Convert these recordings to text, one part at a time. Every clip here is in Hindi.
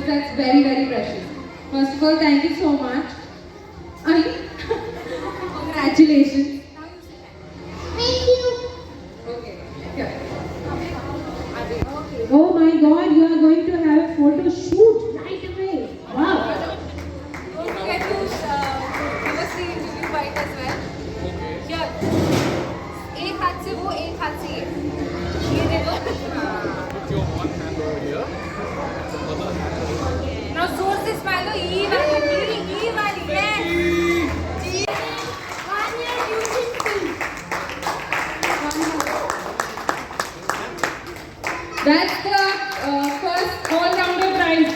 because that's very, very precious. First of all, thank you so much. Congratulations. Thank you. Okay. Yeah. Oh my God, you are going to have a photo shoot right away. Wow. Don't forget to give us the interview bite as well. Yeah. एक हाथ से वो, एक हाथ से ये दे दो. Put your one hand over here. The other hand. Now जोर से smile लो. E वाली. Yes. One year tuition fee. That's the first all-rounder prize.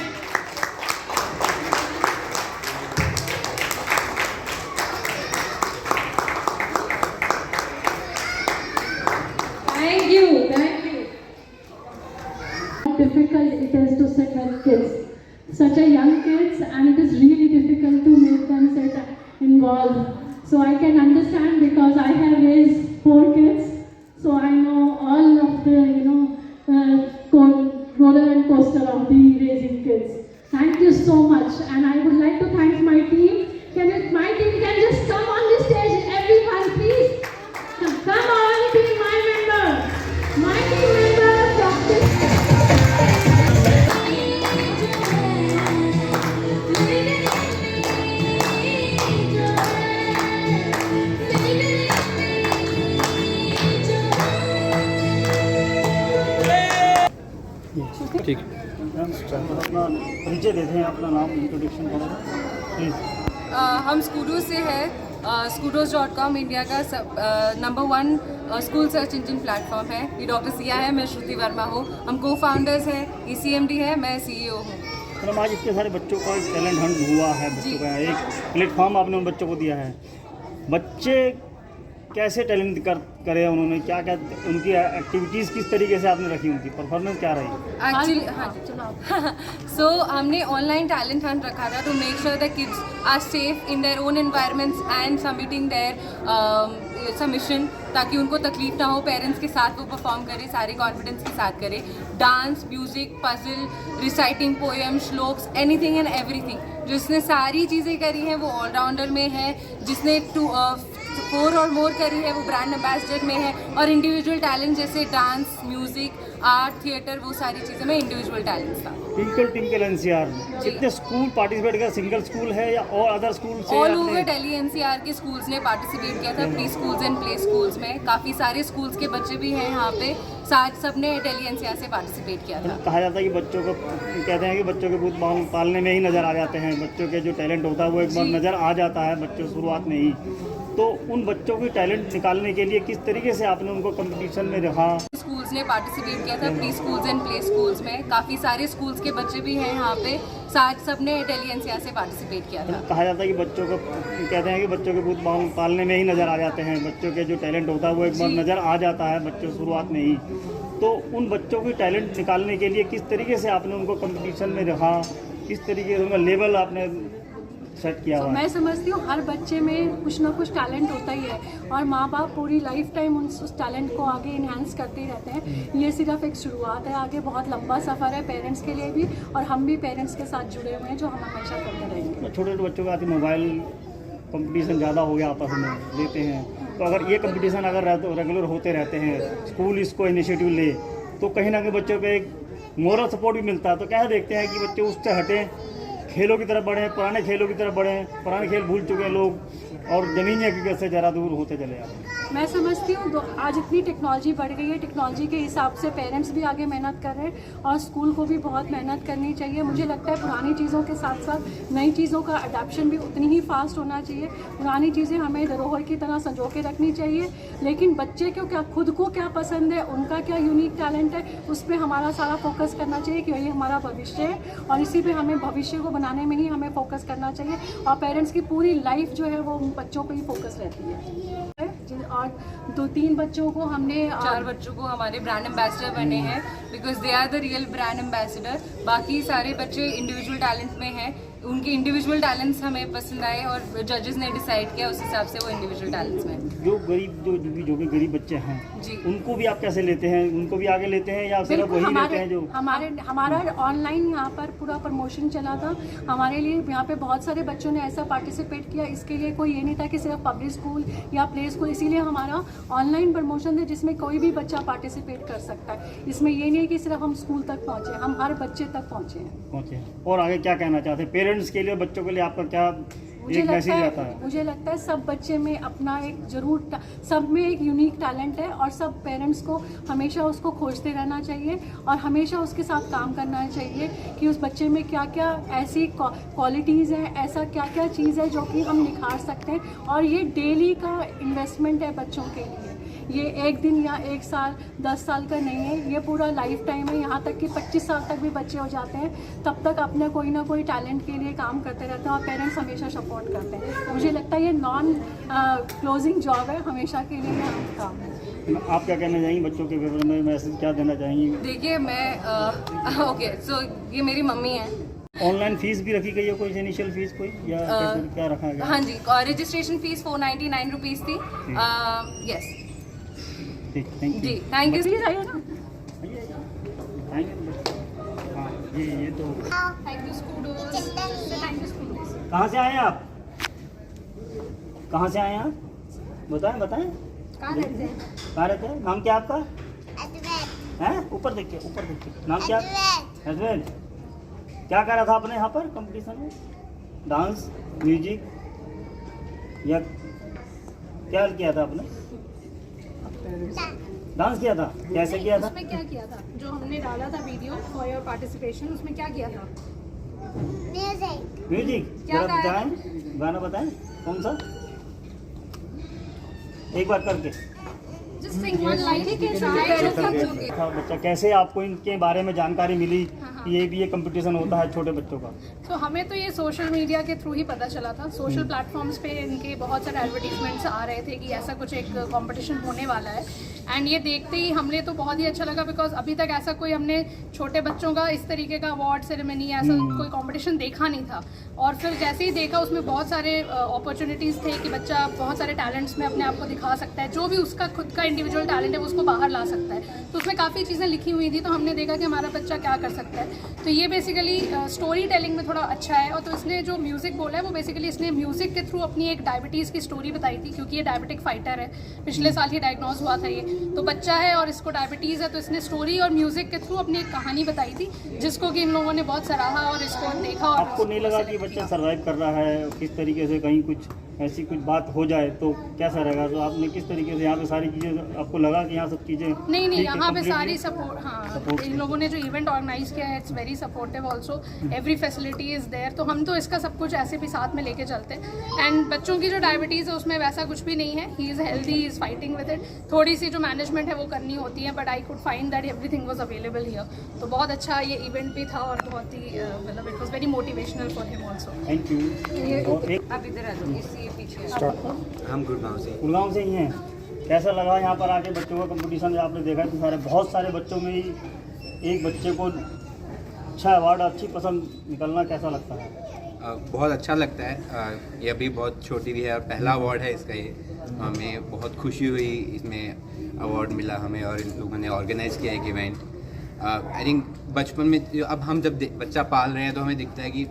Thank you. How difficult it is to sit with kids, such a young kids, and it is really difficult to make them sit involved. So I can understand because I have raised 4 kids, so I know all of the roller and coaster of the raising kids. Thank you so much, and I would like to thank my team. My team can just come on the stage, everyone, please. Come on, be my member. My team member from this. ठीक. अपना परिचय देते हैं, अपना नाम इंट्रोडक्शन करो प्लीज़. हम स्कूडो से है. Scooters.com इंडिया का number 1 school search engine platform है. ये डॉक्टर सिया है, मैं श्रुति वर्मा हूँ. हम को फाउंडर्स हैं. ECMD है, मैं CEO हूँ. मतलब आज इतने सारे बच्चों का एक टैलेंट हंट हुआ है, बच्चों का एक प्लेटफॉर्म आपने उन बच्चों को दिया है. बच्चे कैसे टैलेंट करे उन्होंने, क्या क्या उनकी एक्टिविटीज़ किस तरीके से आपने रखी, उनकी परफॉर्मेंस क्या रही? एक्चुअली हाँ. सो हमने ऑनलाइन टैलेंट हंट रखा था to make sure the kids are safe in their own environments and submitting their submission, ताकि उनको तकलीफ ना हो. पेरेंट्स के साथ वो परफॉर्म करें, सारे कॉन्फिडेंस के साथ करें. Dance, music, puzzle, reciting poem, shlokas, anything and everything. जिसने सारी चीज़ें करी हैं वो ऑलराउंडर में है. जिसने 4 और मोर करी है वो ब्रांड एम्बेसडर में है. और इंडिविजुअल टैलेंट जैसे डांस, म्यूजिक, आर्ट, थिएटर, वो सारी चीज़ें में इंडिविजुअल टैलेंट्स था. ट्विंकल NCR कितने स्कूल पार्टिसिपेट किया? सिंगल स्कूल है या और अदर स्कूल से? ऑल ओवर दिल्ली NCR के स्कूल्स ने पार्टिसिपेट किया था. Pre schools and play schools में काफ़ी सारे स्कूल्स के बच्चे भी हैं यहाँ पे. सबने दिल्ली NCR से पार्टिसिपेट किया था. कहा जाता है कि बच्चों को कहते हैं कि बच्चों के भूत पालने में ही नज़र आ जाते हैं. बच्चों के जो टैलेंट होता है वो एक बार नज़र आ जाता है बच्चों शुरुआत में ही. तो उन बच्चों की टैलेंट निकालने के लिए किस तरीके से आपने उनको कंपटीशन में रखा? स्कूल्स ने पार्टिसिपेट किया था. Pre schools and play schools में काफ़ी सारे स्कूल्स के बच्चे भी हैं यहाँ पे. सबने दिल्ली NCR से पार्टिसिपेट किया था. कहा जाता है कि बच्चों को कहते हैं कि बच्चों के भूत पालने में ही नज़र आ जाते हैं. बच्चों के जो टैलेंट होता है वो एक बार नज़र आ जाता है बच्चों शुरुआत में ही. तो उन बच्चों की टैलेंट निकालने के लिए किस तरीके से आपने उनको कंपटीशन में रखा, किस तरीके से उनका लेवल आपने सेट किया हुआ? मैं समझती हूँ हर बच्चे में कुछ ना कुछ टैलेंट होता ही है, और माँ बाप पूरी लाइफ टाइम उस टैलेंट को आगे इन्हांस करते ही रहते हैं. ये सिर्फ एक शुरुआत है, आगे बहुत लंबा सफ़र है पेरेंट्स के लिए भी, और हम भी पेरेंट्स के साथ जुड़े हुए हैं जो हम हमेशा करते रहेंगे. छोटे छोटे बच्चों के आते मोबाइल कंपटीशन ज़्यादा हो गया, आपस में लेते हैं. तो अगर ये कंपटीशन अगर रेगुलर होते रहते हैं, स्कूल इसको इनिशिएटिव ले, तो कहीं ना कहीं बच्चों पे एक मोरल सपोर्ट भी मिलता है. तो क्या देखते हैं कि बच्चे उससे हटें, खेलों की तरफ बढ़ें, पुराने खेलों की तरफ बढ़ें. पुराने खेल भूल चुके हैं लोग और ज़मीनी हकीकत से ज़रा दूर होते चले जाते हैं. मैं समझती हूँ आज इतनी टेक्नोलॉजी बढ़ गई है, टेक्नोलॉजी के हिसाब से पेरेंट्स भी आगे मेहनत कर रहे हैं और स्कूल को भी बहुत मेहनत करनी चाहिए. मुझे लगता है पुरानी चीज़ों के साथ साथ नई चीज़ों का अडॉप्शन भी उतनी ही फास्ट होना चाहिए. पुरानी चीज़ें हमें धरोहर की तरह संजो के रखनी चाहिए, लेकिन बच्चे को क्या, खुद को क्या पसंद है, उनका क्या यूनिक टैलेंट है, उस पर हमारा सारा फोकस करना चाहिए कि यही हमारा भविष्य है और इसी पर हमें भविष्य को बनाने में ही हमें फोकस करना चाहिए. और पेरेंट्स की पूरी लाइफ जो है वो बच्चों पर ही फोकस रहती है. और 2-3 बच्चों को हमने 4 बच्चों को हमारे ब्रांड एम्बेसडर बने हैं, because they are the real brand ambassador. बाकी सारे बच्चे इंडिविजुअल टैलेंट में हैं. उनके इंडिविजुअल टैलेंट्स हमें पसंद आए और जजेस ने डिसाइड किया उस हिसाब से वो इंडिविजुअल टैलेंट्स में। जो गरीब जो भी गरीब बच्चे हैं जी। उनको भी आप कैसे लेते हैं? उनको भी आगे लेते हैं या सिर्फ वही लेते हैं जो हमारा ऑनलाइन यहाँ पर पूरा प्रमोशन चला था हमारे लिए। यहाँ पे बहुत सारे बच्चों ने ऐसा पार्टिसिपेट किया, इसके लिए कोई ये नहीं था कि सिर्फ पब्लिक स्कूल या प्ले स्कूल, इसीलिए हमारा ऑनलाइन प्रमोशन है जिसमें कोई भी बच्चा पार्टिसिपेट कर सकता है। इसमें ये नहीं है कि सिर्फ हम स्कूल तक पहुँचे, हम हर बच्चे तक पहुँचे। और आगे क्या कहना चाहते हैं पेरेंट्स के लिए, बच्चों के लिए आपका क्या एक मैसेज रहता है? मुझे लगता है सब बच्चे में अपना एक जरूर, सब में एक यूनिक टैलेंट है और सब पेरेंट्स को हमेशा उसको खोजते रहना चाहिए और हमेशा उसके साथ काम करना चाहिए कि उस बच्चे में क्या क्या ऐसी क्वालिटीज़ हैं, ऐसा क्या क्या चीज़ है जो कि हम निखार सकते हैं। और ये डेली का इन्वेस्टमेंट है बच्चों के लिए, ये एक दिन या 1 साल 10 साल का नहीं है, ये पूरा लाइफ टाइम है। यहाँ तक कि 25 साल तक भी बच्चे हो जाते हैं, तब तक अपने कोई ना कोई टैलेंट के लिए काम करते रहते हैं और पेरेंट्स हमेशा सपोर्ट करते हैं। मुझे लगता है ये नॉन क्लोजिंग जॉब है, हमेशा के लिए हम काम है। आप क्या कहना चाहेंगे बच्चों के बारे में, मैसेज क्या देना चाहेंगे? देखिए मैं ओके सो ये मेरी मम्मी है। ऑनलाइन फीस भी रखी गई है कोई इनिशियल फीस कोई या क्या रखा गया? हाँ जी, रजिस्ट्रेशन फीस 499 रुपीज़ थी। यस ठीक, थैंक यू जी, थैंक यू। प्लीज़ आइए ना। हाँ ये तो थैंक यू स्कूडोस, थैंक यू स्कूडोस। कहाँ से आए आप? कहाँ से आए आप? बताएं कहाँ रहते हैं? कहाँ रहते हैं? नाम क्या आपका है? ऊपर देखिए नाम क्या? हस्बैंड। क्या करा था आपने यहाँ पर कंपटीशन में? डांस, म्यूजिक या क्या किया था आपने? डांस किया था? कैसे किया था? उसमें क्या किया था? जो हमने डाला था वीडियो फॉर योर पार्टिसिपेशन, उसमें क्या किया था? म्यूजिक क्या जरा गाया? बताएं, गाना बताएं कौन सा एक बार करके। Just sing one line, he can try. बच्चा कैसे आपको इनके बारे में जानकारी मिली कि ये भी ये कंपटीशन होता है छोटे बच्चों का? तो हमें तो ये सोशल मीडिया के थ्रू ही पता चला था। सोशल प्लेटफॉर्म्स पे इनके बहुत सारे एडवर्टीजमेंट्स आ रहे थे कि ऐसा कुछ एक कंपटीशन होने वाला है। एंड ये देखते ही हमने तो बहुत ही अच्छा लगा, बिकॉज अभी तक ऐसा कोई हमने छोटे बच्चों का इस तरीके का अवार्ड सेरेमनी ऐसा कोई कंपटीशन देखा नहीं था। और फिर जैसे ही देखा उसमें बहुत सारे अपॉर्चुनिटीज़ थे कि बच्चा बहुत सारे टैलेंट्स में अपने आप को दिखा सकता है, जो भी उसका खुद का इंडिविजुअल टैलेंट है उसको बाहर ला सकता है। तो उसमें काफ़ी चीज़ें लिखी हुई थी, तो हमने देखा कि हमारा बच्चा क्या कर सकता है। तो ये बेसिकली स्टोरी टेलिंग में थोड़ा अच्छा है। और तो इसने जो म्यूज़िक बोला है वो बेसिकली इसने म्यूज़िक के थ्रू अपनी एक डायबिटीज़ की स्टोरी बताई थी, क्योंकि ये डायबिटिक फाइटर है, पिछले साल ही डायग्नोज हुआ था ये। तो बच्चा है और इसको डायबिटीज़ है, तो इसने स्टोरी और म्यूज़िक के थ्रू अपनी एक कहानी बताई थी, जिसको कि इन लोगों ने बहुत सराहा और इसको देखा। और आपको नहीं लगा कि बच्चा सर्वाइव कर रहा है? किस तरीके से कहीं कुछ ऐसी कुछ बात हो जाए तो कैसा रहेगा? तो आपने किस तरीके से यहाँ पे सारी चीज़ें, आपको लगा कि यहाँ सब चीज़ें नहीं, ठीक है, यहाँ पे completely? सारी सपोर्ट, हाँ, Support इन लोगों ने जो इवेंट ऑर्गेनाइज किया है it's very supportive also, every facility is there. तो हम तो इसका सब कुछ ऐसे भी साथ में लेके चलते हैं। एंड बच्चों की जो डायबिटीज़ है उसमें वैसा कुछ भी नहीं है, he is healthy, he is fighting with it. थोड़ी सी जो मैनेजमेंट है वो करनी होती है, but I could find that everything was available here. तो बहुत अच्छा ये इवेंट भी था और बहुत ही मतलब it was very motivational for him also. Thank you. और एक आप इधर आ जाओ, इसी पीछे। हम गुड़गांव से। गुड़गांव से ही हैं। कैसा लगा यहाँ पर आके बच्चों का कंपटीशन? आपने देखा तो सारे बहुत सारे बच्चों में ही एक बच्चे को अच्छा अवार्ड, अच्छी पसंद निकलना कैसा लगता है? बहुत अच्छा लगता है। ये अभी बहुत छोटी भी है और पहला अवार्ड है इसका ये। हमें बहुत खुशी हुई इसमें अवार्ड मिला हमें, और इन लोगों ने ऑर्गेनाइज़ किया एक इवेंट। आई थिंक बचपन में अब हम जब बच्चा पाल रहे हैं तो हमें दिखता है कि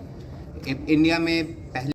इंडिया में पहले